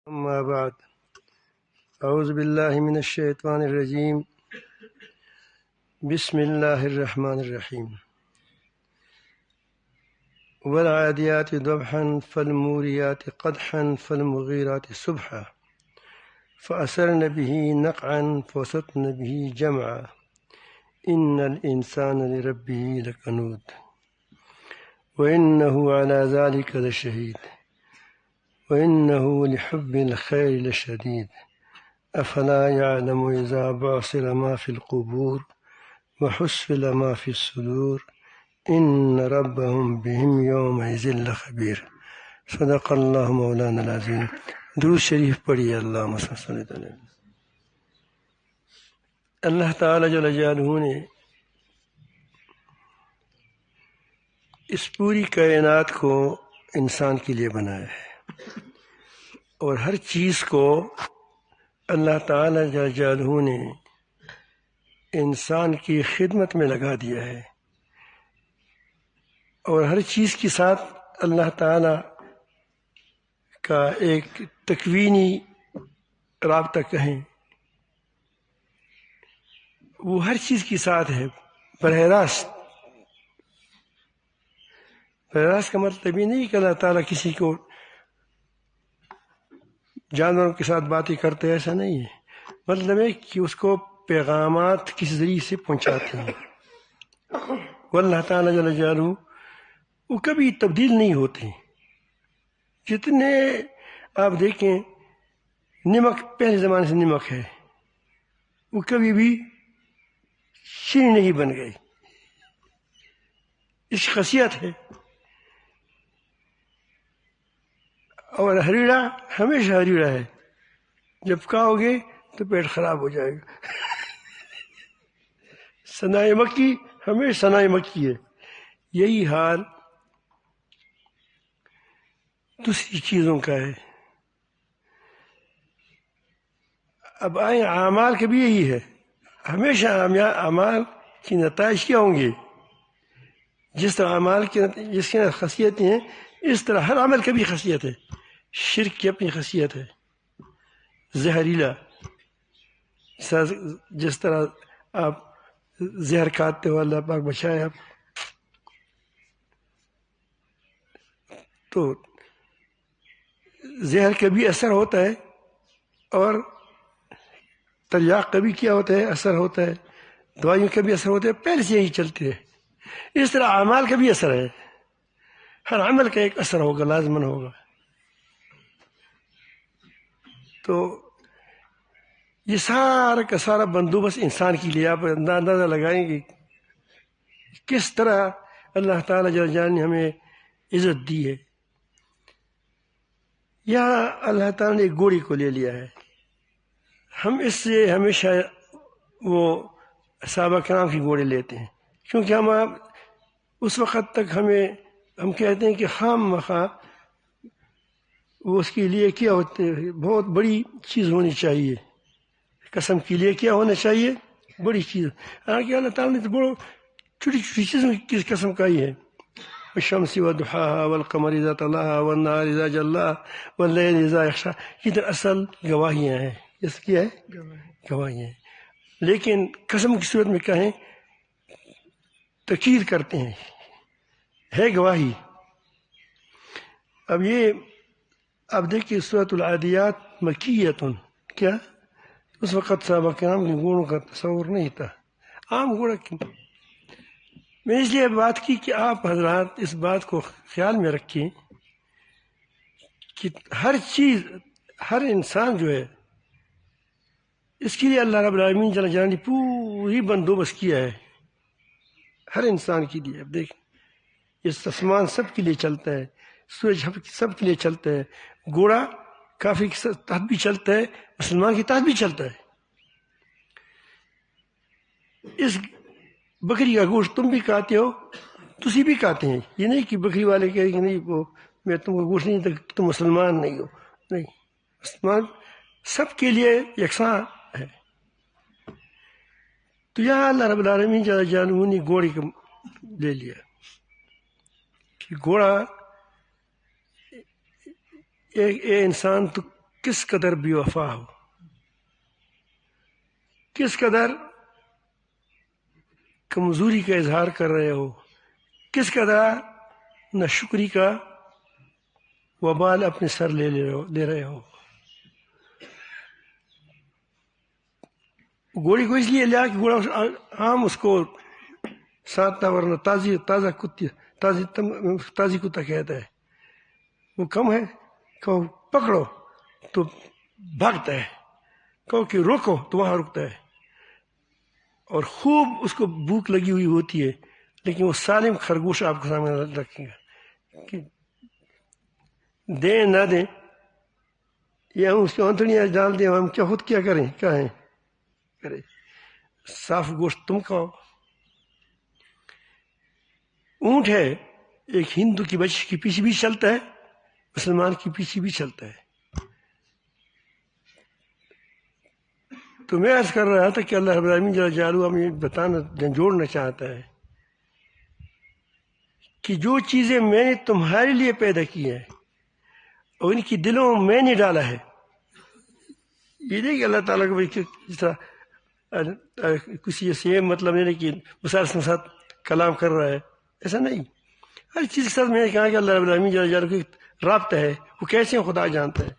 أما بعد أعوذ بالله من الشيطان الرجيم بسم الله الرحمن الرحيم والعاديات ضبحا فالموريات قدحا فالمغيرات صبحا فأثرن به نقعا فوسطن به جمعا إن الإنسان لربه لكنود وإنه على ذلك لشهيد وإنه لحب الخير لشديد أفلا يعلم إذا بعثر ما في القبور وحصل ما في الصدور إن ربهم بهم يومئذ لخبير صدق اللہ مولانا العظیم۔ درود شریف پڑھیے اللہم صل علی۔ اللہ تعالیٰ جل جلالہ نے اس پوری کائنات کو انسان کے لیے بنایا ہے، اور ہر چیز کو اللہ تعالیٰ جل جلالہ نے انسان کی خدمت میں لگا دیا ہے، اور ہر چیز کے ساتھ اللہ تعالیٰ کا ایک تکوینی رابطہ کہیں، وہ ہر چیز کے ساتھ ہے براہ راست۔ براہ راست کا مطلب یہ نہیں کہ اللہ تعالیٰ کسی کو جانوروں کے ساتھ باتیں کرتے، ایسا نہیں ہے۔ مطلب ہے کہ اس کو پیغامات کس ذریعے سے پہنچاتے ہیں۔ وہ اللہ تعالیٰ جل جلالہ وہ کبھی تبدیل نہیں ہوتے۔ جتنے آپ دیکھیں نمک پہلے زمانے سے نمک ہے، وہ کبھی بھی چینی نہیں بن گئی، اس کی خاصیت ہے۔ اور ہریڑا ہمیشہ ہریڑا ہے، جب کھاؤ گے تو پیٹ خراب ہو جائے گا۔ ثنائے مکی ہمیشہ ثنائے مکی ہے۔ یہی حال دوسری چیزوں کا ہے۔ اب آئیں اعمال کا بھی یہی ہے، ہمیشہ اعمال کی نتائج کیا ہوں گے؟ جس طرح اعمال کی جس کی خاصیتیں ہیں، اس طرح ہر عمل کا بھی خاصیت ہے۔ شرک کی اپنی خاصیت ہے، زہریلا، جس طرح آپ زہر کھاتے ہو، اللہ پاک بچائے آپ، تو زہر کا بھی اثر ہوتا ہے، اور تریاق کا بھی کیا ہوتا ہے، اثر ہوتا ہے، دوائیوں کا بھی اثر ہوتا ہے، پہلے سے یہی چلتے ہے۔ اس طرح اعمال کا بھی اثر ہے، ہر عمل کا ایک اثر ہوگا، لازماً ہوگا۔ تو یہ سارا کا سارا بندوبست انسان کے لیے، آپ اندازہ لگائیں گے کس طرح اللہ تعالیٰ جل جلالہ نے ہمیں عزت دی ہے۔ یہاں اللہ تعالیٰ نے ایک گھوڑی کو لے لیا ہے، ہم اس سے ہمیشہ وہ صحابہ کرام کی گھوڑے لیتے ہیں، کیونکہ ہم اس وقت تک ہم کہتے ہیں کہ خام مخواہ وہ اس کے لیے کیا ہوتے ہیں، بہت بڑی چیز ہونی چاہیے، قسم کے لیے کیا ہونا چاہیے، بڑی چیز۔ حالانکہ اللہ تعالیٰ نے تو بڑوں چھوٹی چھوٹی چیزوں کی قسم کہی ہے، والشمس وضحاها والقمر اذا طلاها والنهار اذا جلاها والليل اذا يغشى۔ یہ تو اصل گواہیاں ہیں، اس کی ہے گواہیاں ہیں، لیکن قسم کی صورت میں کہیں تاکید کرتے ہیں، ہے گواہی۔ اب یہ آپ دیکھیے سورۃ العادیات مکیۃ، کیا اس وقت صحابہ کرام کے گھوڑوں کا تصور نہیں تھا، عام گھوڑا کی۔ میں اس لیے بات کی کہ آپ حضرات اس بات کو خیال میں رکھیں کہ ہر چیز، ہر انسان جو ہے، اس کے لیے اللہ رب العالمین جل جلالہ نے پوری بندوبست کیا ہے، ہر انسان کے لیے۔ اب دیکھ، یہ آسمان سب کے لیے چلتا ہے، سورج سب کے لیے چلتا ہے، گھوڑا کافی کے تحت بھی چلتا ہے، مسلمان کے تحت بھی چلتا ہے۔ اس بکری کا گوشت تم بھی کھاتے ہو، تسی بھی کھاتے ہیں، یہ نہیں کہ بکری والے کہیں کہ نہیں وہ میں تم کو گوشت نہیں دیتا، تم مسلمان نہیں ہو، نہیں، مسلمان سب کے لیے یکساں ہے۔ تو یہاں اللہ رب العالمین جل جلالہ نے گھوڑے کو لے لیا کہ گھوڑا انسان تو کس قدر بے وفا ہو، کس قدر کمزوری کا اظہار کر رہے ہو، کس قدر ناشکری کا وبال اپنے سر لے رہے ہو۔ گھوڑی کو اس لیے لیا کہ گھوڑا عام اس کو ساتھ ورنہ تازی کتا کہتا ہے، وہ کم ہے، کہو پکڑو تو بھاگتا ہے، کہو کہ روکو تو وہاں رکتا ہے، اور خوب اس کو بھوک لگی ہوئی ہوتی ہے، لیکن وہ سالم خرگوش آپ کے سامنے رکھے گا کہ دیں نہ دیں، یا ہم اس کی آنتڑیاں ڈال دیں، ہم کیا خود کیا کریں، کیا ہے کرے، صاف گوشت تم کھاؤ۔ اونٹ ہے، ایک ہندو کی بچی کے پیچھے بھی چلتا ہے، مسلمان کے پیچھے بھی چلتا ہے۔ تو میں عرض کر رہا تھا کہ اللہ رب العالمین جل جلالہ ہمیں جوڑنا چاہتا ہے کہ جو چیزیں میں نے تمہارے لیے پیدا کی ہیں اور ان کی دلوں میں نے ڈالا ہے، یہ نہیں کہ اللہ تعالیٰ کو جس طرح کسی سے یہ مطلب نہیں کہ مسائل کے ساتھ کلام کر رہا ہے، ایسا نہیں۔ ہر چیز کے ساتھ میں نے کہا کہ اللہ رب العالمین جل جلالہ کو ایک رابطہ ہے، وہ کیسے خدا جانتا ہے۔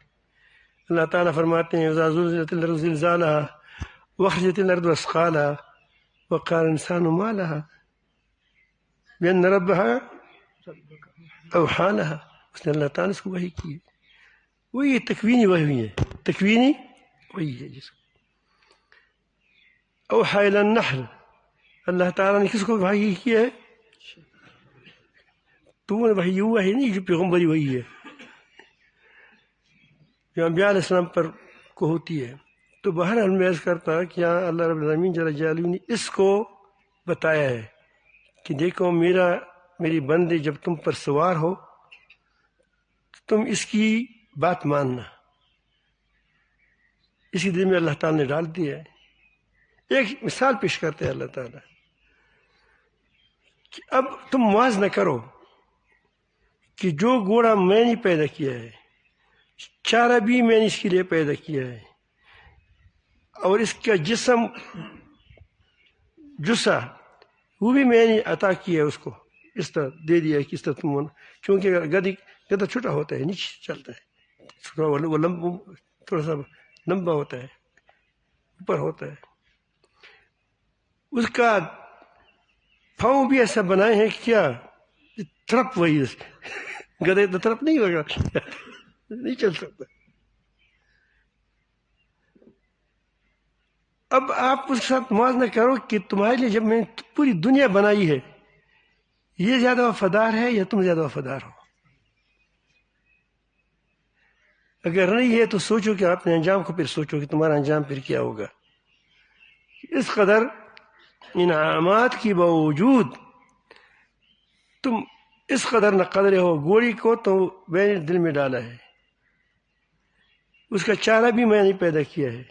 اللہ تعالیٰ فرماتے ہیں اذا زلزلت الارض زلزالها واخرجت الارض اثقالها وقال الانسان ما لها بان ربها اوحى لها، اس نے اللہ تعالیٰ اس کو وحی کی ہے، وہی تکوینی وحی ہے، تکوینی وہی ہے جس کو اوحى الى النحل، اللہ تعالیٰ نے کس کو وحی کیا ہے؟ تو وہ وحی ہوا ہے نہیں جو پیغمبری وحی ہے جو انبیاء علیہ السلام پر کو ہوتی ہے۔ تو بہرحال میں عرض کرتا کہ یہاں اللہ رب العالمین جل جلالہ نے اس کو بتایا ہے کہ دیکھو میری بندے جب تم پر سوار ہو تم اس کی بات ماننا، اسی دل میں اللہ تعالیٰ نے ڈال دیا ہے۔ ایک مثال پیش کرتے ہیں اللہ تعالیٰ کہ اب تم موازنہ کرو کہ جو گھوڑا میں نے پیدا کیا ہے، چارہ بھی میں نے اس کے لیے پیدا کیا ہے، اور اس کا جسم جسا وہ بھی میں نے عطا کیا ہے، اس کو اس طرح دے دیا ہے کہ اس طرح تم، کیونکہ گدھا چھوٹا ہوتا ہے، نیچے چلتا ہے، وہ تھوڑا سا لمبا ہوتا ہے، اوپر ہوتا ہے، اس کا پاؤں بھی ایسا بنائے ہیں کیا تھرپ وہی گدھے تو تھرپ نہیں ہوگا، نہیں چل سکتا۔ اب آپ اس کے ساتھ موازنہ کرو کہ تمہارے لیے جب میں نے پوری دنیا بنائی ہے، یہ زیادہ وفادار ہے یا تم زیادہ وفادار ہو؟ اگر نہیں ہے تو سوچو کہ اپنے انجام کو پھر سوچو کہ تمہارا انجام پھر کیا ہوگا۔ اس قدر انعامات کی باوجود تم اس قدر نہ قدرے ہو۔ گھوڑی کو تو میں نے دل میں ڈالا ہے، اس کا چارہ بھی میں نے پیدا کیا ہے،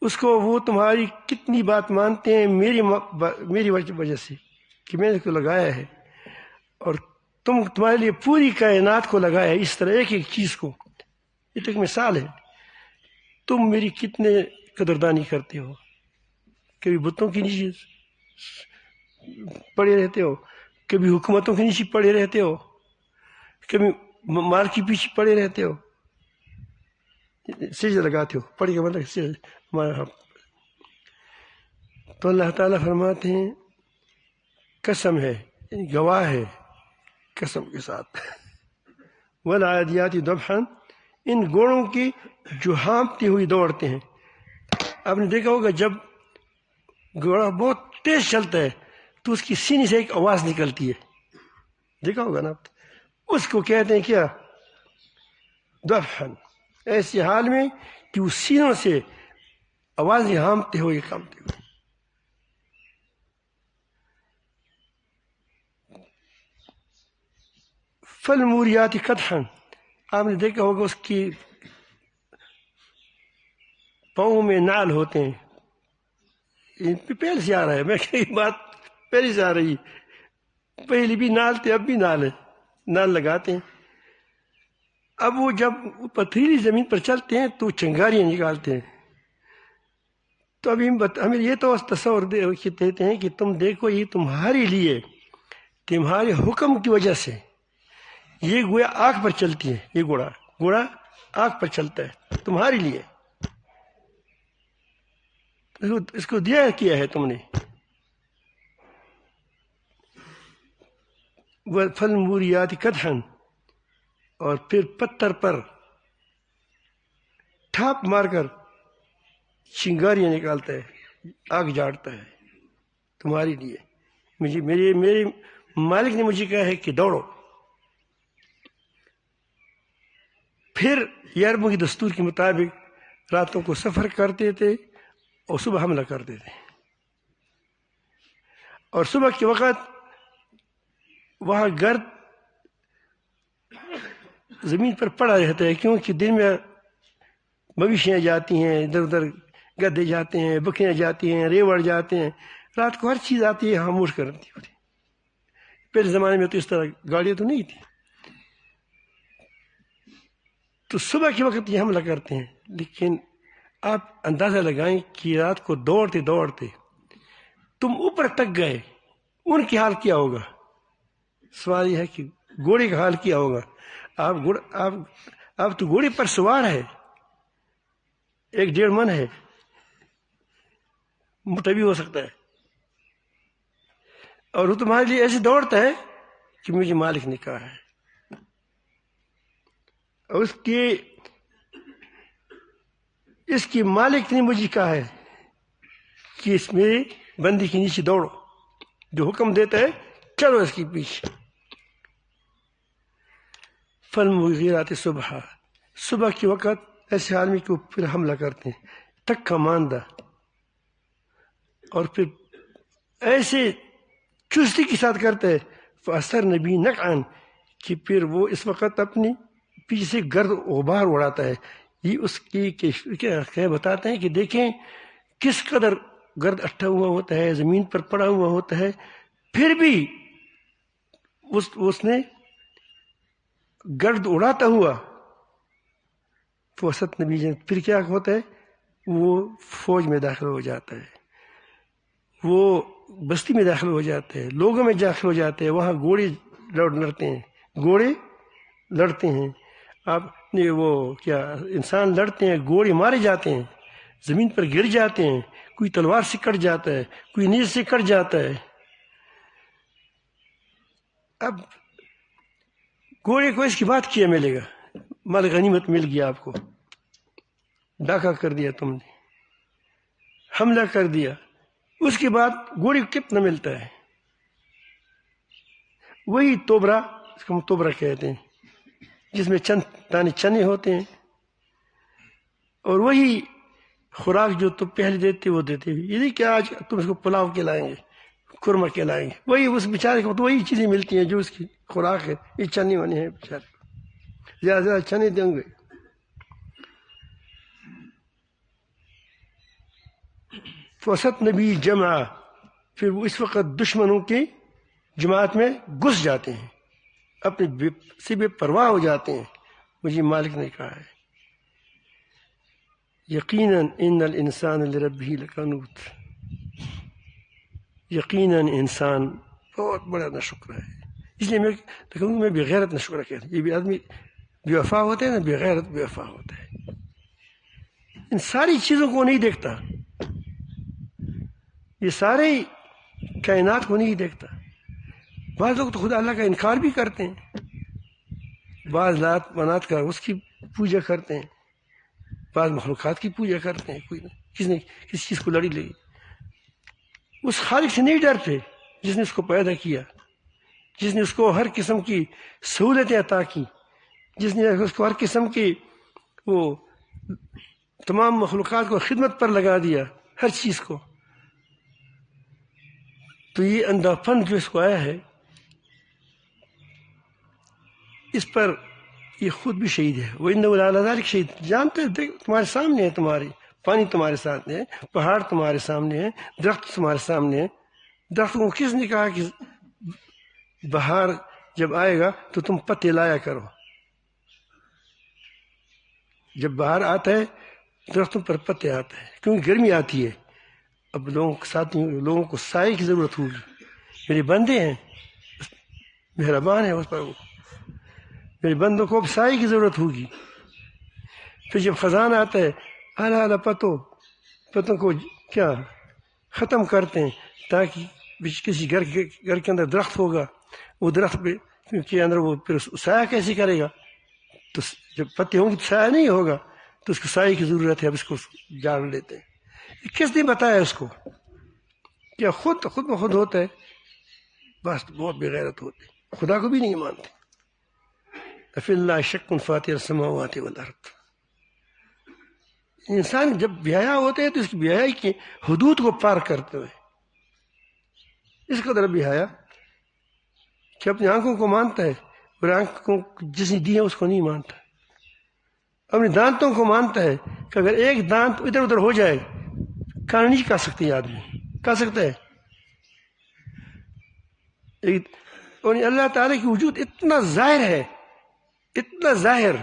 اس کو وہ تمہاری کتنی بات مانتے ہیں میری وجہ سے کہ میں نے اس کو لگایا ہے، اور تمہارے لیے پوری کائنات کو لگایا ہے، اس طرح ایک ایک چیز کو۔ یہ تو ایک مثال ہے۔ تم میری کتنے قدردانی کرتے ہو، کبھی بتوں کے نیچے پڑے رہتے ہو، کبھی حکومتوں کے نیچے پڑے رہتے ہو، کبھی مال کے پیچھے پڑے رہتے ہو، سجدہ لگاتے ہو، پڑے کا مطلب ہمارا۔ تو اللہ تعالیٰ فرماتے ہیں قسم ہے، یعنی گواہ ہے قسم کے ساتھ، والعادیات ضبحا، ان گھوڑوں کی جو ہانپتی ہوئی دوڑتے ہیں۔ آپ نے دیکھا ہوگا جب گھوڑا بہت تیز چلتا ہے تو اس کی سینے سے ایک آواز نکلتی ہے، دیکھا ہوگا نا، اس کو کہتے ہیں کیا؟ ضبحا، ایسے حال میں کہ وہ سینوں سے آوازیں ہانپتے ہوئے کامتے ہوئے۔ فالموریات قدحا، آپ نے دیکھا ہوگا اس کی پاؤں میں نال ہوتے ہیں، پہلے سے آ رہا ہے، میں کئی بات پہلے سے آ رہی ہے، پہلے بھی نال تھے اب بھی نال ہے، نال لگاتے ہیں۔ اب وہ جب پتھریلی زمین پر چلتے ہیں تو چنگاریاں نکالتے ہیں. تو ابھی ہمیں یہ تو تصور دیتے ہیں کہ تم دیکھو یہ تمہارے لیے، تمہارے حکم کی وجہ سے یہ گویا آگ پر چلتی ہے. یہ گھوڑا آگ پر چلتا ہے تمہارے لیے، اس کو دیا کیا ہے تم نے. فالموریات قدحا، اور پھر پتھر پر ٹھاپ مار کر چنگاریاں نکالتا ہے، آگ جاڑتا ہے تمہارے لیے. میرے مالک نے مجھے کہا ہے کہ دوڑو. پھر یاربوں کی دستور کے مطابق راتوں کو سفر کرتے تھے اور صبح حملہ کرتے تھے. اور صبح کے وقت وہاں گرد زمین پر پڑا رہتا ہے، کیونکہ دن میں مویشیاں جاتی ہیں ادھر ادھر، گدھے جاتے ہیں، بکریاں جاتی ہیں، ریوڑ جاتے ہیں، رات کو ہر چیز آتی ہے خاموش کرتی ہوتی. پہلے زمانے میں تو اس طرح گاڑیاں تو نہیں تھی. تو صبح کے وقت یہ حملہ کرتے ہیں. لیکن آپ اندازہ لگائیں کہ رات کو دوڑتے دوڑتے تم اوپر تک گئے، ان کی حال کیا ہوگا؟ سوال یہ ہے کہ گھوڑے کا حال کیا ہوگا؟ آپ تو گھوڑے پر سوار ہے، 1.5 من ہے، موٹا بھی ہو سکتا ہے، اور وہ تمہارے لیے ایسے دوڑتا ہے کہ مجھے مالک نے کہا ہے. اور اس کی مالک نے مجھے کہا ہے کہ اس میرے بندی کے نیچے دوڑو، جو حکم دیتا ہے چلو اس کے پیچھے. فالمغیرات صبح، صبح کے وقت ایسے آدمی کو پھر حملہ کرتے ہیں، تکا ماندہ، اور پھر ایسے چستی کے ساتھ کرتا ہے. فَأَثَرْنَ بِهِ نَقْعًا، کہ پھر وہ اس وقت اپنی پیچھے سے گرد غبار اڑاتا ہے. یہ اس کی بتاتے ہیں کہ دیکھیں کس قدر گرد اٹھا ہوا ہوتا ہے، زمین پر پڑا ہوا ہوتا ہے، پھر بھی اس نے گرد اڑاتا ہوا فوسط نبی جن، پھر کیا ہوتا ہے؟ وہ فوج میں داخل ہو جاتا ہے، وہ بستی میں داخل ہو جاتے ہیں، لوگوں میں داخل ہو جاتے ہیں. وہاں گھوڑے لڑتے ہیں. آپ نے وہ کیا انسان لڑتے ہیں، گھوڑے مارے جاتے ہیں، زمین پر گر جاتے ہیں، کوئی تلوار سے کٹ جاتا ہے، کوئی نیز سے کٹ جاتا ہے. اب گھوڑے کو اس کی بات کیا ملے گا، مال غنیمت مل گیا، آپ کو ڈاکہ کر دیا، تم نے حملہ کر دیا. اس کے بعد گھوڑے کو کتنا ملتا ہے؟ وہی توبرا، اس کو ہم توبرا کہتے ہیں، جس میں چند دانے چنے ہوتے ہیں، اور وہی خوراک جو تم پہلے دیتے وہ دیتے. یہ نہیں کہ آج تم اس کو پلاؤ کھلائیں گے، قورمہ کھلائیں گے، وہی اس بیچارے کو تو وہی چیزیں ملتی ہیں جو اس کی خوراک ہے. یہ چنے وانے ہیں بیچارے کو، زیادہ زیادہ چنے دیں گے. فوسط نبی جمع، پھر وہ اس وقت دشمنوں کی جماعت میں گھس جاتے ہیں، اپنے سے بے پرواہ ہو جاتے ہیں. مجھے مالک نے کہا ہے یقیناً ان الانسان لربہ لکنوت، یقیناً انسان بہت بڑا ناشکرا ہے. اس لیے میں بغیرت ناشکرا کہتا ہوں. یہ بھی آدمی بے وفا ہوتا ہے نا، بغیرت بے وفا ہوتا ہے، ان ساری چیزوں کو نہیں دیکھتا، یہ سارے کائنات کو نہیں دیکھتا. بعض لوگ تو خدا اللہ کا انکار بھی کرتے ہیں، بعض لات منات کا اس کی پوجا کرتے ہیں، بعض مخلوقات کی پوجا کرتے ہیں. کس نے کس چیز کو لڑی لگی، اس خالق سے نہیں ڈرتے جس نے اس کو پیدا کیا، جس نے اس کو ہر قسم کی سہولتیں عطا کی، جس نے اس کو ہر قسم کی وہ تمام مخلوقات کو خدمت پر لگا دیا، ہر چیز کو. تو یہ اندھا پن جو اس کو آیا ہے، اس پر یہ خود بھی شہید ہے. وَإِنَّهُ لَعَلَىٰ ذَلِكَ شہید. جانتے ہیں تمہارے سامنے ہے، تمہاری پانی تمہارے ساتھ ہے، پہاڑ تمہارے سامنے ہے، درخت تمہارے سامنے ہے. درخت کو کس نے کہا کہ بہار جب آئے گا تو تم پتے لایا کرو؟ جب باہر آتا ہے درختوں پر پتے آتے ہیں کیونکہ گرمی آتی ہے. اب لوگوں کو سائے کی ضرورت ہوگی. میرے بندے ہیں مہربان ہے اس پر وہ. میرے بندوں کو اب سائے کی ضرورت ہوگی. پھر جب خزان آتا ہے اعلیٰ پتوں کو کیا ختم کرتے ہیں تاکہ کسی گھر کے اندر درخت ہوگا وہ درخت کے اندر وہ پھر سایہ کیسے کرے گا. تو جب پتے ہوں گے تو سایہ نہیں ہوگا تو اس کو سائے کی ضرورت ہے. اب اس کو جاڑ لیتے ہیں. کس نے بتایا اس کو؟ کیا خود بخود ہوتا ہے؟ بس بہت بے غیرت ہوتے خدا کو بھی نہیں مانتے. فی اللہ شک فاطر السماوات والارض. انسان جب بیایا ہوتے ہیں تو اس کی بیائی کی حدود کو پار کرتے ہوئے اس قدر بیایا کہ اپنی آنکھوں کو مانتا ہے اور آنکھوں جس نے دی ہے اس کو نہیں مانتا. اپنے دانتوں کو مانتا ہے کہ اگر ایک دانت ادھر ادھر ہو جائے کھانا نہیں کھا سکتے آدمی. کھا سکتا ہے؟ اور اللہ تعالیٰ کی وجود اتنا ظاہر ہے اتنا ظاہر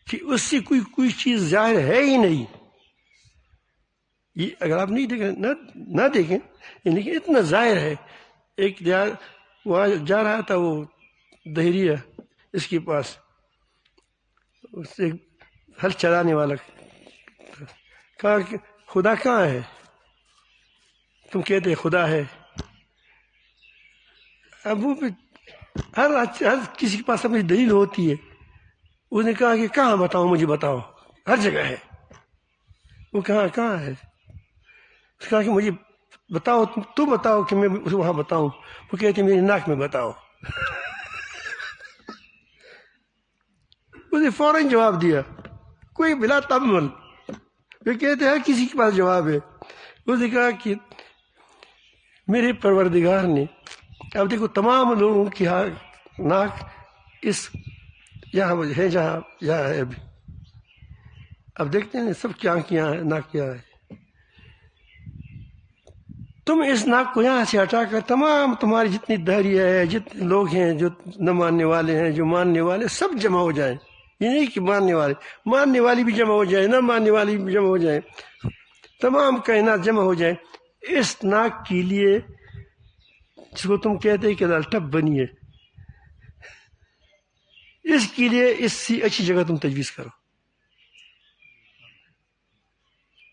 کہ اس سے کوئی چیز ظاہر ہے ہی نہیں. یہ اگر آپ نہیں دیکھیں نہ دیکھیں لیکن اتنا ظاہر ہے. ایک وہاں جا رہا تھا وہ دہریہ اس کے پاس اس سے ہل چلانے والا کہا کہ خدا کہاں ہے؟ تم کہتے خدا ہے. اب وہ ہر کسی کے پاس اپنی دلیل ہوتی ہے. اس نے کہا کہ کہاں بتاؤں مجھے بتاؤ. ہر جگہ ہے. وہ کہاں ہے؟ اس نے کہا کہ مجھے بتاؤ تو بتاؤ کہ میں وہاں بتاؤں. وہ کہتے میری ناک میں بتاؤ. اس نے فوراً جواب دیا کوئی بلا تمل. وہ کہتے ہر کسی کے پاس جواب ہے. اس نے کہا کہ میرے پروردگار نے اب دیکھو تمام لوگوں کی ناک اس یہاں ہے جہاں یہاں ہے ابھی. اب دیکھتے ہیں سب کی آنکھ یہاں ہے ناک یہاں ہے. تم اس ناک کو یہاں سے ہٹا کر تمام تمہاری جتنی دہریہ ہے جتنے لوگ ہیں جو نہ ماننے والے ہیں جو ماننے والے سب جمع ہو جائیں. یہ نہیں کہ ماننے والی بھی جمع ہو جائے نہ ماننے والی بھی جمع ہو جائیں. تمام کائنات جمع ہو جائیں اس ناک کے لیے جس کو تم کہتے ہیں کہ ٹپ بنی ہے. اس کے لیے اس سے اچھی جگہ تم تجویز کرو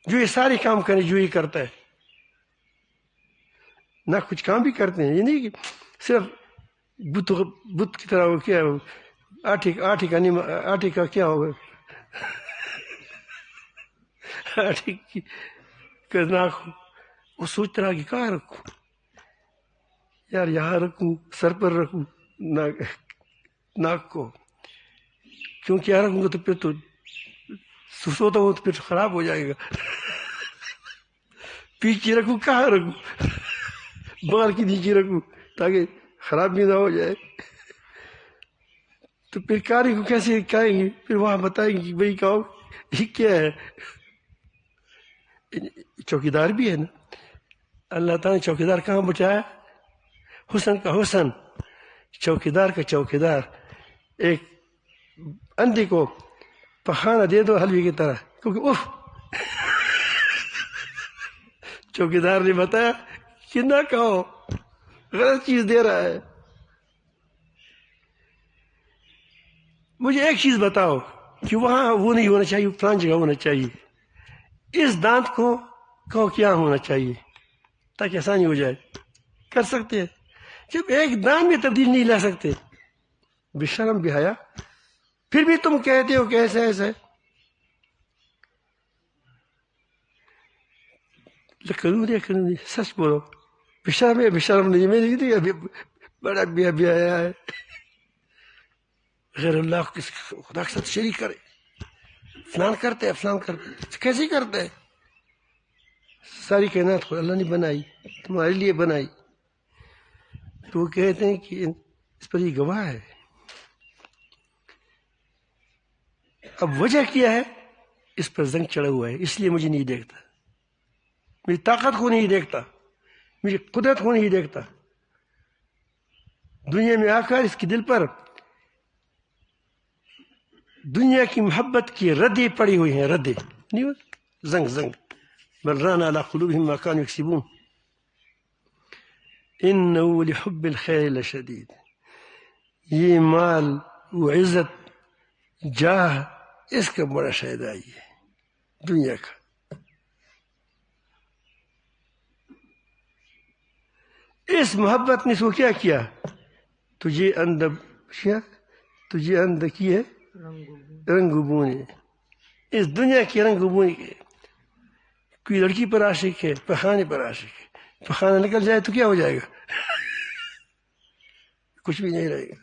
جو یہ سارے کام کرے جو یہ کرتا ہے. نہ کچھ کام بھی کرتے ہیں. یہ نہیں کہ صرف بت کی طرح وہ کیا آٹے کا کیا ہوگا آٹے کا ناک وہ سوچ رہا کہ کہاں رکھوں یار یہاں رکھوں سر پر رکھوں ناک کو کیونکہ یہاں رکھوں گا تو پھر تو سوتا ہو تو پھر خراب ہو جائے گا. پیچھے رکھوں کہاں رکھوں بال کے نیچے رکھوں تاکہ خراب بھی نہ ہو جائے. تو پھر کاری کو کیسے کہیں گے؟ پھر وہاں بتائیں گے کہ بھائی کہو یہ کیا ہے. چوکیدار بھی ہے نا. اللہ تعالیٰ نے چوکیدار کہاں بچایا؟ حسن کا حسن. چوکیدار کا چوکیدار. ایک اندھے کو پخانا دے دو حلوے کی طرح کیونکہ چوکیدار نے بتایا کہ نہ کہو غلط چیز دے رہا ہے. مجھے ایک چیز بتاؤ کہ وہاں وہ نہیں ہونا چاہیے فلان جگہ ہونا چاہیے. اس دانت کو کہو کیا ہونا چاہیے تاکہ آسانی ہو جائے. کر سکتے ہیں جب ایک دان میں تبدیل نہیں لا سکتے. بے شرم بے حیا. پھر بھی تم کہتے ہو کہ ایسا ایسا ہے. قانون سچ بولو. بے شرم ہے بے شرم نہیں. میں نہیں بڑا بے حیا ہے. غیر اللہ خدا کے ساتھ شریک کرے. فلان کرتے کیسے کرتے ہیں؟ ساری کائنات کو اللہ نے بنائی تمہارے لیے بنائی. تو وہ کہتے ہیں کہ اس پر یہ گواہ ہے. اب وجہ کیا ہے؟ اس پر زنگ چڑھا ہوا ہے اس لیے مجھے نہیں دیکھتا. میری طاقت کو نہیں دیکھتا. میری قدرت کو نہیں دیکھتا. دنیا میں آ کر اس کے دل پر دنیا کی محبت کی ردیں پڑی ہوئی ہیں، ردیں نہیں ہو زنگ زنگ بل ران علی قلوبہم ما کانوا یکسبون انہ لحب الخیر لشدید. یہ مال و عزت جاہ اس کا بڑا شیدائی ہے دنیا کا. اس محبت نے اس کو کیا کیا؟ تجھے اندر کی ہے رنگ بونے، اس دنیا کی رنگ بونے کے. کوئی لڑکی پر عاشق ہے، پخانے پر عاشق ہے، پخانہ نکل جائے تو کیا ہو جائے گا؟ کچھ بھی نہیں رہے گا.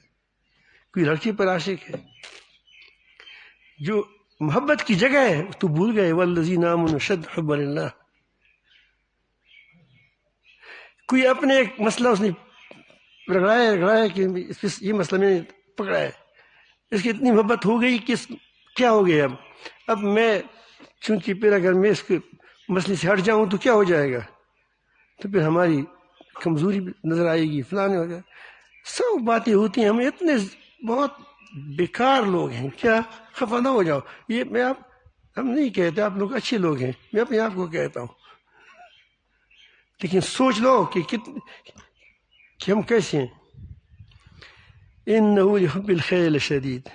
کوئی لڑکی پر عاشق ہے، جو محبت کی جگہ ہے تو بھول گئے والذین آمنوا اشد حبا للہ. کوئی اپنے ایک مسئلہ اس نے رگڑایا کہ یہ مسئلہ میں نے پکڑا ہے، اس کی اتنی محبت ہو گئی کہ کیا ہو گیا اب میں چونکہ پھر اگر میں اس کے مسئلے سے ہٹ جاؤں تو کیا ہو جائے گا، تو پھر ہماری کمزوری نظر آئے گی، فلانے ہو جائے. سب باتیں ہوتی ہیں. ہم اتنے بہت بیکار لوگ ہیں. کیا خفا نہ ہو جاؤ، یہ ہم نہیں کہتے آپ لوگ اچھے لوگ ہیں، میں اپنے آپ کو کہتا ہوں، لیکن سوچ لو کہ ہم کیسے ہیں. انہ لحب الخیر لشدید.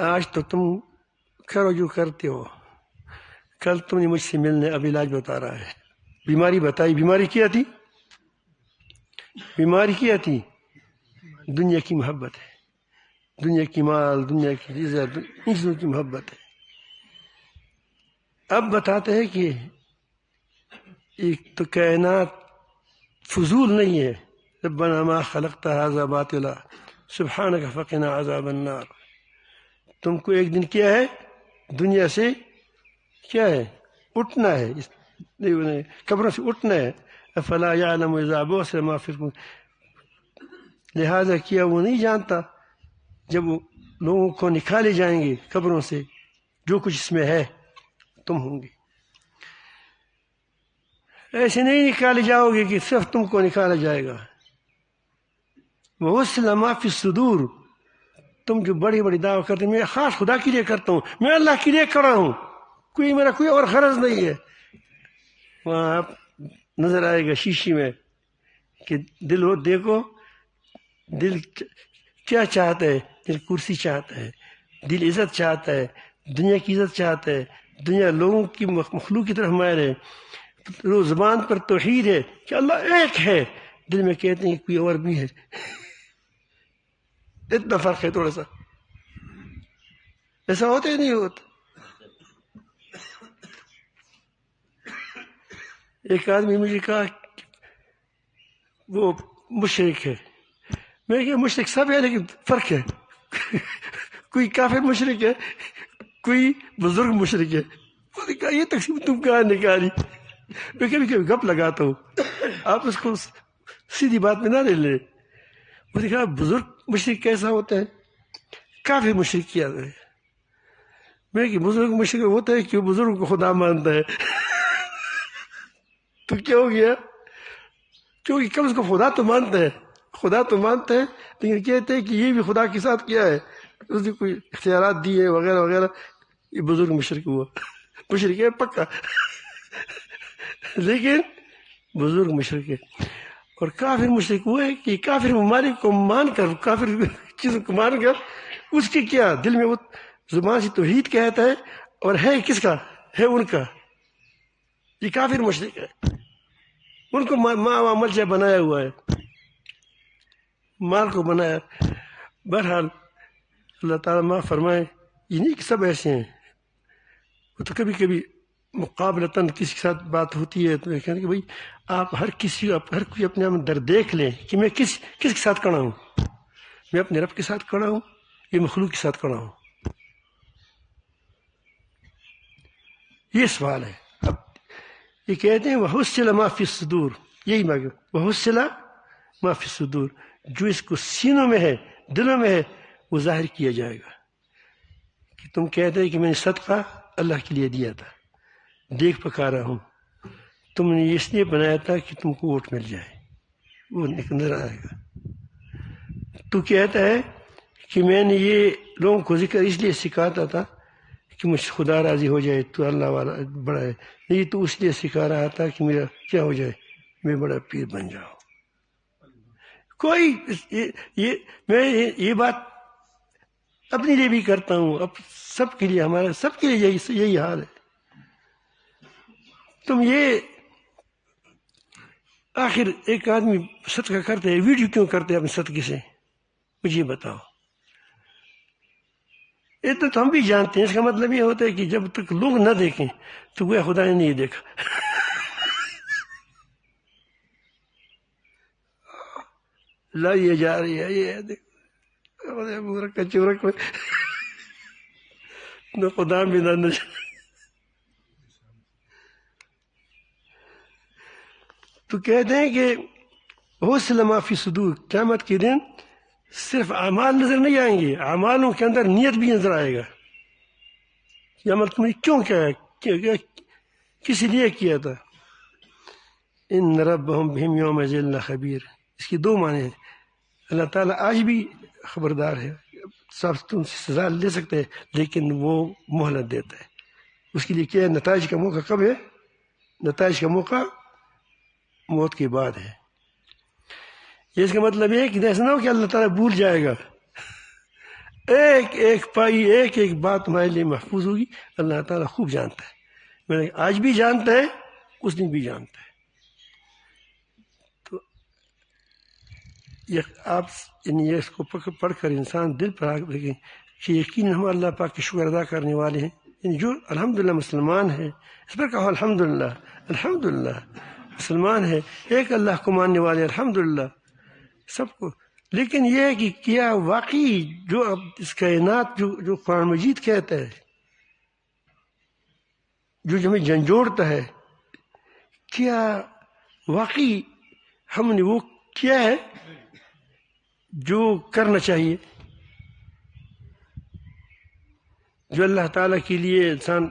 آج تو تم کرو جو کرتے ہو، کل تم نے مجھ سے ملنے اب علاج بتا رہا ہے. بیماری بتائی، بیماری کیا تھی؟ بیماری کیا تھی؟ دنیا کی محبت ہے، دنیا کی مال، دنیا کی عزت، ان چیزوں کی محبت ہے. اب بتاتے ہیں کہ ایک تو کائنات فضول نہیں ہے. ربنا ما خلقت هذا باطلا سبحانک فقنا عذاب النار. تم کو ایک دن کیا ہے؟ دنیا سے کیا ہے؟ اٹھنا ہے، قبروں سے اٹھنا ہے. افلا یعلم اذا بعثر ما فی القبور. لہذا کیا وہ نہیں جانتا جب وہ لوگوں کو نکالے جائیں گے قبروں سے، جو کچھ اس میں ہے تم ہوں گے. ایسے نہیں نکالے جاؤ گے کہ صرف تم کو نکالا جائے گا. وَوَسِّلَ مَا فِي الصُّدُورِ. تم جو بڑی بڑی دعویٰ کرتے ہیں، میں خاص خدا کے لیے کرتا ہوں، میں اللہ کے لیے کر رہا ہوں، میرا کوئی اور غرض نہیں ہے. وہاں آپ نظر آئے گا شیشی میں کہ دل ہو دیکھو، دل کیا چاہتا ہے؟ دل کرسی چاہتا ہے، دل عزت چاہتا ہے، دنیا کی عزت چاہتا ہے، دنیا لوگوں کی مخلوق کی طرف مائل ہے. زبان پر توحید ہے کہ اللہ ایک ہے، دل میں کہتے ہیں کہ کوئی اور بھی ہے. اتنا فرق ہے تھوڑا سا. ایسا ہوتا ہی نہیں ہوتا. ایک آدمی مجھے کہا کہ وہ مشرک ہے. میں نے کہا مشرک سب ہے لیکن فرق ہے. کوئی کافر مشرک ہے، کوئی بزرگ مشرک ہے. وہ نے کہا یہ تقسیم تم کہاں نکالی؟ میں کبھی کبھی گپ لگاتا ہوں، آپ اس کو سیدھی بات میں نہ لے لیں. وہ نے کہا بزرگ مشرک کیسا ہوتا ہے؟ کافر مشرک کیا ہے. میں کہ بزرگ مشرک ہوتا ہے کہ وہ بزرگ کو خدا مانتا ہے. تو کیا ہو گیا؟ کیونکہ کم از کم خدا تو مانتا ہے، خدا تو مانتا ہے، لیکن کہتے ہیں کہ یہ بھی خدا کے ساتھ کیا ہے، اس نے کوئی اختیارات دیے وغیرہ وغیرہ. یہ بزرگ مشرک ہوا. مشرک ہے پکا، لیکن بزرگ مشرک ہے. اور کافر مشرک ہوا ہے کہ کافر ممالک کو مان کر، کافر چیزوں کو مان کر، اس کے کیا دل میں وہ زبان سے توحید کہتا ہے اور ہے کس کا؟ ہے ان کا. یہ کافر مشرک ہے، ان کو ماں ملجا بنایا ہوا ہے، مال کو بنایا. بہرحال اللہ تعالیٰ معاف فرمائے. یہ نہیں کہ سب ایسے ہیں، وہ تو کبھی کبھی مقابلتاً کسی کے ساتھ بات ہوتی ہے تو کہتے ہیں کہ بھائی آپ ہر کوئی اپنے آپ اندر دیکھ لیں کہ میں کس کے ساتھ کھڑا ہوں. میں اپنے رب کے ساتھ کھڑا ہوں، یہ مخلوق کے ساتھ کھڑا ہوں. یہ سوال ہے. اب یہ کہتے ہیں وَحُصِّلَ مَا فِي الصُّدُورِ. یہی مانگو وَحُصِّلَ مَا فِي الصُّدُورِ. جو اس کو سینوں میں ہے، دلوں میں ہے، وہ ظاہر کیا جائے گا. کہ تم کہتے ہیں کہ میں نے صدقہ اللہ کے لیے دیا تھا، دیکھ پکا رہا ہوں، تم نے اس لیے بنایا تھا کہ تم کو ووٹ مل جائے، وہ نظر آئے گا. تو کہتا ہے کہ میں نے یہ لوگوں کو ذکر اس لیے سکھاتا تھا کہ مجھ سے خدا راضی ہو جائے، تو اللہ والا بڑا ہے، نہیں تو اس لیے سکھا رہا تھا کہ میرا کیا ہو جائے، میں بڑا پیر بن جاؤں۔ کوئی میں یہ بات اپنے لیے بھی کرتا ہوں، اب سب کے لیے، ہمارا سب کے لیے یہی حال ہے۔ تم یہ آخر ایک آدمی صدقہ کرتے ہے، ویڈیو کیوں کرتے ہیں اپنے صدقے سے؟ مجھے بتاؤ۔ اتنا تو ہم بھی جانتے ہیں، اس کا مطلب یہ ہوتا ہے کہ جب تک لوگ نہ دیکھیں تو وہ خدا نے نہیں دیکھا۔ لا یہ جا رہی ہے، یہ چورک نہ خدا بھی نہ تو کہتے ہیں کہ حوصلہ معافی صدور، قیامت کے دن صرف اعمال نظر نہیں آئیں گے، اعمالوں کے اندر نیت بھی نظر آئے گا کہ عمل تم نے کیوں کیا، کس لیے کیا تھا۔ ان ربهم بهم یومئذ لخبیر، اس کی دو معنی ہیں۔ اللہ تعالیٰ آج بھی خبردار ہے، سب تم سے سزا لے سکتے ہیں، لیکن وہ مہلت دیتا ہے۔ اس کے لیے کیا ہے؟ نتائج کا موقع کب ہے؟ نتائج کا موقع موت کے بعد ہے۔ اس کا مطلب یہ ہے کہ ایسا نہ ہو کہ اللہ تعالیٰ بھول جائے گا، ایک ایک پائی، ایک ایک بات تمہارے لیے محفوظ ہوگی۔ اللہ تعالیٰ خوب جانتا ہے، میں نے آج بھی جانتا ہے، اس دن بھی جانتا ہے۔ تو آپ اس کو پڑھ کر انسان دل پر دیکھیں کہ یقیناً ہم اللہ پاک کے شکر ادا کرنے والے ہیں۔ جو الحمدللہ مسلمان ہے، اس پر کہو الحمدللہ، الحمدللہ مسلمان ہے، ایک اللہ کو ماننے والے، الحمدللہ سب کو۔ لیکن یہ ہے کہ کیا واقعی جو اب اس کائنات جو قرآن مجید کہتا ہے، جو ہمیں جھنجھوڑتا ہے، کیا واقعی ہم نے وہ کیا ہے جو کرنا چاہیے، جو اللہ تعالیٰ کے لیے انسان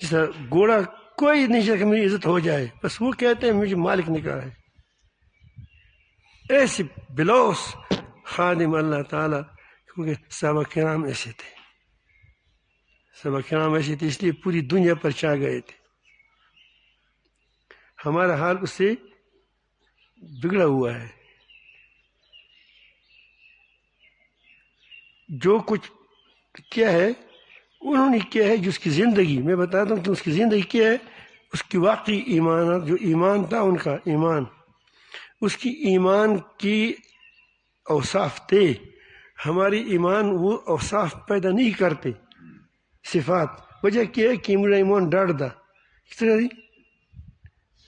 جیسا گھوڑا کوئی نہیں چاہتا کہ میری عزت ہو جائے، بس وہ کہتے ہیں مجھے مالک نے کہا ہے۔ ایسے بلوس خادم اللہ تعالیٰ، کیونکہ صحابہ کرام ایسے تھے، صحابہ کرام ایسے تھے، اس لیے پوری دنیا پر چھا گئے تھے۔ ہمارا حال اس سے بگڑا ہوا ہے۔ جو کچھ کیا ہے انہوں نے کیا ہے، جو اس کی زندگی، میں بتاتا ہوں کہ اس کی زندگی کیا ہے، اس کی واقعی ایمانات، جو ایمان تھا ان کا ایمان، اس کی ایمان کی اوصاف تھے۔ ہماری ایمان وہ اوصاف پیدا نہیں کرتے، صفات۔ وجہ کیا ہے کہ میرا ایمان ڈر دا، کس طرح دی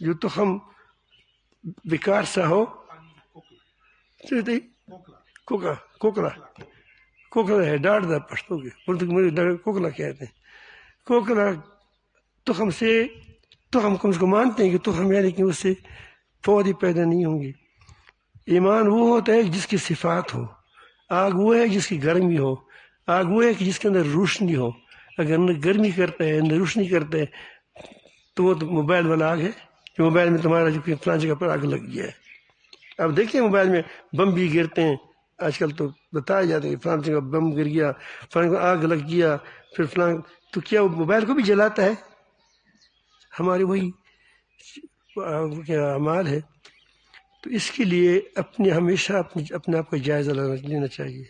جو تخم بیکار سا ہو، کوکلا ہے، ڈاٹ دا پشتو کے، اردو میں کوکلا کہتے ہیں۔ کوکلا تخم سے، تخم کو اس کو مانتے ہیں کہ تخم ہے، لیکن اس سے پودے پیدا نہیں ہوں گے۔ ایمان وہ ہوتا ہے جس کی صفات ہو، آگ وہ ہے جس کی گرمی ہو، آگ وہ ہے کہ جس کے اندر روشنی ہو۔ اگر نہ گرمی کرتا ہے نہ روشنی کرتا ہے تو وہ تو موبائل والا آگ ہے، جو موبائل میں تمہارا جو فلاں جگہ پر آگ لگ گیا ہے۔ اب دیکھیں موبائل میں بم بھی گرتے ہیں، آج کل تو بتایا جاتا ہے کہ فلاں جگہ بم گر گیا، فلاں کو آگ لگ گیا، پھر فلاں، تو کیا وہ موبائل کو بھی جلاتا ہے؟ ہمارے وہی کیا اعمال ہے۔ تو اس کے لیے ہمیشہ اپنے آپ کا جائزہ لینا چاہیے۔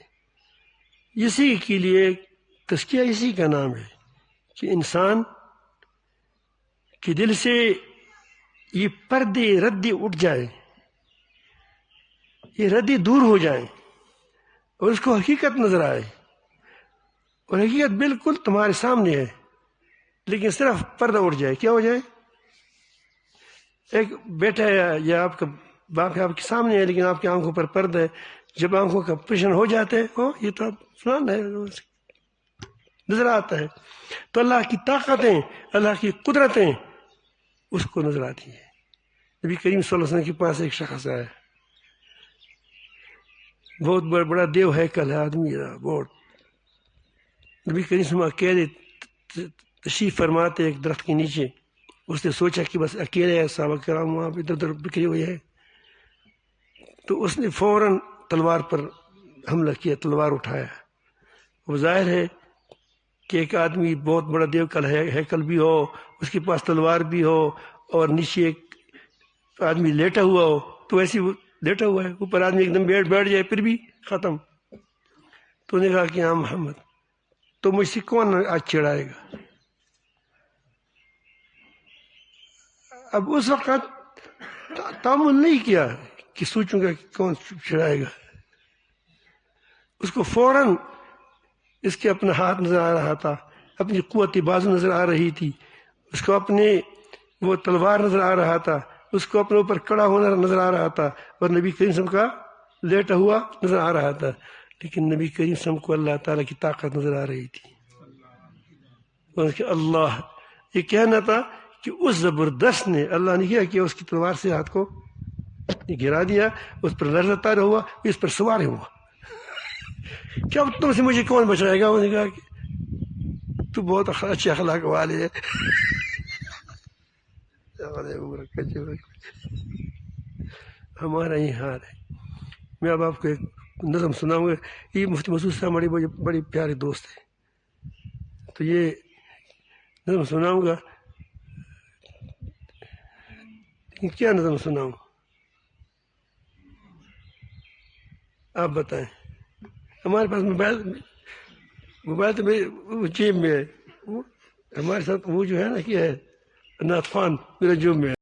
اسی کے لیے تزکیہ اسی کا نام ہے کہ انسان کے دل سے یہ پردے ردے اٹھ جائیں، یہ ردے دور ہو جائیں اور اس کو حقیقت نظر آئے، اور حقیقت بالکل تمہارے سامنے ہے، لیکن صرف پردہ اٹھ جائے۔ کیا ہو جائے؟ ایک بیٹا ہے یا آپ کا باپ ہے آپ کے سامنے ہے، لیکن آپ کی آنکھوں پر پردہ ہے۔ جب آنکھوں کا آپریشن ہو جاتا ہے، یہ تو فلان ہے، نظر آتا ہے۔ تو اللہ کی طاقتیں، اللہ کی قدرتیں اس کو نظر آتی ہیں۔ نبی کریم صلی اللہ علیہ وسلم کے پاس ایک شخص آیا، بہت بڑا دیو ہیکل ہے آدمی، بہت۔ نبی کریم صلی اللہ علیہ وسلم اکیلے تشریف فرماتے ایک درخت کے نیچے۔ اس نے سوچا کہ بس اکیلے ہے، صحابہ کرام وہاں پہ ادھر ادھر بکھرے ہوئے ہیں، تو اس نے فوراً تلوار پر حملہ کیا، تلوار اٹھایا. وہ ظاہر ہے کہ ایک آدمی بہت بڑا دیوکل ہیکل بھی ہو، اس کے پاس تلوار بھی ہو، اور نیچے ایک آدمی لیٹا ہوا ہو، تو ایسے وہ لیٹا ہوا ہے، اوپر آدمی ایک دم بیٹھ جائے پھر بھی ختم. تو نے کہا کہ ہاں محمد، تو مجھ سے کون آج چڑھائے گا؟ اب اس وقت تعامل نہیں کیا کہ سوچوں گا کہ کون چڑھائے گا. اس کو فوراً اس کے اپنا ہاتھ نظر آ رہا تھا، اپنی قوت بازو نظر آ رہی تھی، اس کو اپنے وہ تلوار نظر آ رہا تھا، اس کو اپنے اوپر کڑا ہونا نظر آ رہا تھا، اور نبی کریم صلی اللہ علیہ وسلم کا لیٹا ہوا نظر آ رہا تھا. لیکن نبی کریم صلی اللہ علیہ وسلم کو اللہ تعالیٰ کی طاقت نظر آ رہی تھی. اللہ یہ کہنا تھا کہ اس زبردست نے، اللہ نے کیا اس کی تلوار سے ہاتھ کو گرا دیا، اس پر لرزہ طاری ہوا، اس پر سوار ہوا. کیا تم سے مجھے کون بچائے گا؟ انہوں نے کہا کہ تو بہت اچھے اخلاق والے ہے. ہمارا یہ حال ہے. میں اب آپ کو ایک نظم سناؤں گا. یہ مفتی مسعود صاحب بڑی پیارے دوست ہیں، تو یہ نظم سناؤں گا. لیکن کیا نظم سناؤں آپ بتائیں؟ ہمارے پاس موبائل تو میرے جیب میں ہے. ہمارے ساتھ وہ جو ہے نا، کیا ہے، نعت خوان میرے جیب میں ہے.